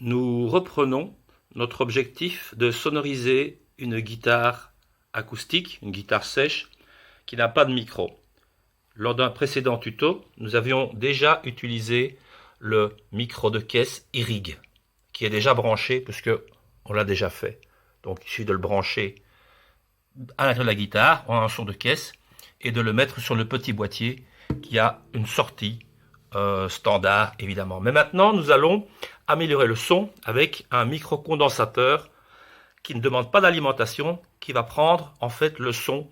Nous reprenons notre objectif de sonoriser une guitare acoustique, une guitare sèche, qui n'a pas de micro. Lors d'un précédent tuto, nous avions déjà utilisé le micro de caisse iRig, qui est déjà branché, puisque on l'a déjà fait. Donc il suffit de le brancher à l'intérieur de la guitare, en un son de caisse, et de le mettre sur le petit boîtier qui a une sortie standard, évidemment. Mais maintenant, nous allons améliorer le son avec un micro-condensateur qui ne demande pas d'alimentation, qui va prendre en fait le son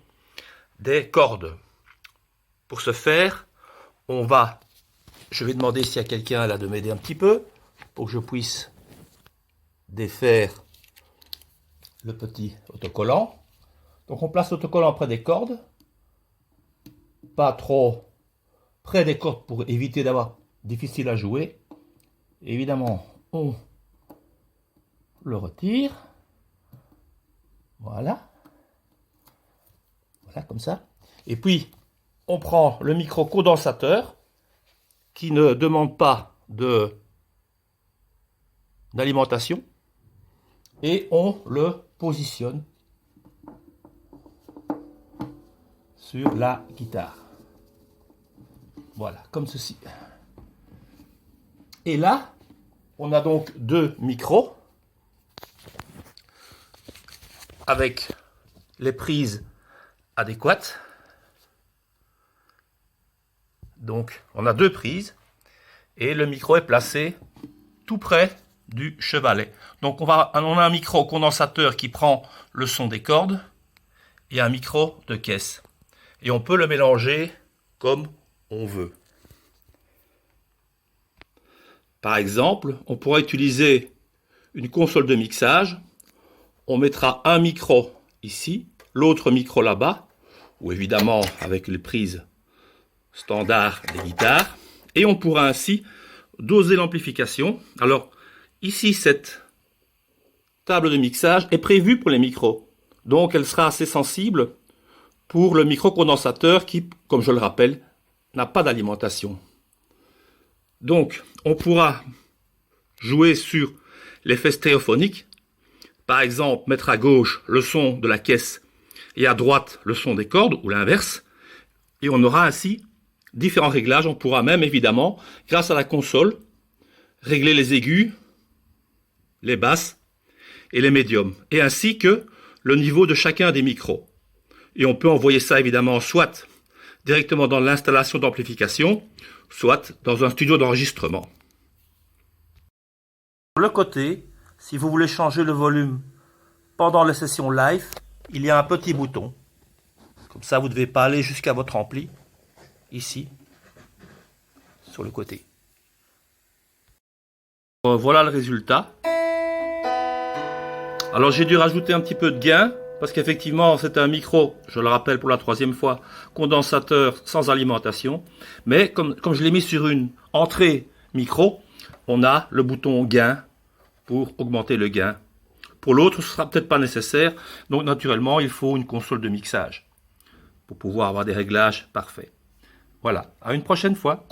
des cordes. Pour ce faire, je vais demander s'il y a quelqu'un là de m'aider un petit peu, pour que je puisse défaire le petit autocollant. Donc on place l'autocollant près des cordes, pas trop près des cordes pour éviter d'avoir difficile à jouer. Évidemment, on le retire. Voilà. Voilà, comme ça. Et puis, on prend le micro-condensateur qui ne demande pas d'alimentation et on le positionne sur la guitare. Voilà, comme ceci. Et là, on a donc deux micros avec les prises adéquates. Donc, on a deux prises et le micro est placé tout près du chevalet. Donc, on a un micro condensateur qui prend le son des cordes et un micro de caisse. Et on peut le mélanger comme on veut. Par exemple, on pourra utiliser une console de mixage. On mettra un micro ici, l'autre micro là-bas, ou évidemment avec les prises standard des guitares. Et on pourra ainsi doser l'amplification. Alors, ici, cette table de mixage est prévue pour les micros. Donc, elle sera assez sensible pour le micro-condensateur qui, comme je le rappelle, n'a pas d'alimentation. Donc, on pourra jouer sur l'effet stéréophonique. Par exemple, mettre à gauche le son de la caisse et à droite le son des cordes, ou l'inverse. Et on aura ainsi différents réglages. On pourra même, évidemment, grâce à la console, régler les aigus, les basses et les médiums. Et ainsi que le niveau de chacun des micros. Et on peut envoyer ça, évidemment, soit directement dans l'installation d'amplification, soit dans un studio d'enregistrement. Sur le côté, si vous voulez changer le volume pendant les sessions live, il y a un petit bouton. Comme ça, vous ne devez pas aller jusqu'à votre ampli, ici, sur le côté. Voilà le résultat. Alors j'ai dû rajouter un petit peu de gain, parce qu'effectivement c'est un micro, je le rappelle pour la troisième fois, condensateur sans alimentation. Mais comme je l'ai mis sur une entrée micro, on a le bouton gain pour augmenter le gain. Pour l'autre, ce ne sera peut-être pas nécessaire, donc naturellement il faut une console de mixage pour pouvoir avoir des réglages parfaits. Voilà, à une prochaine fois.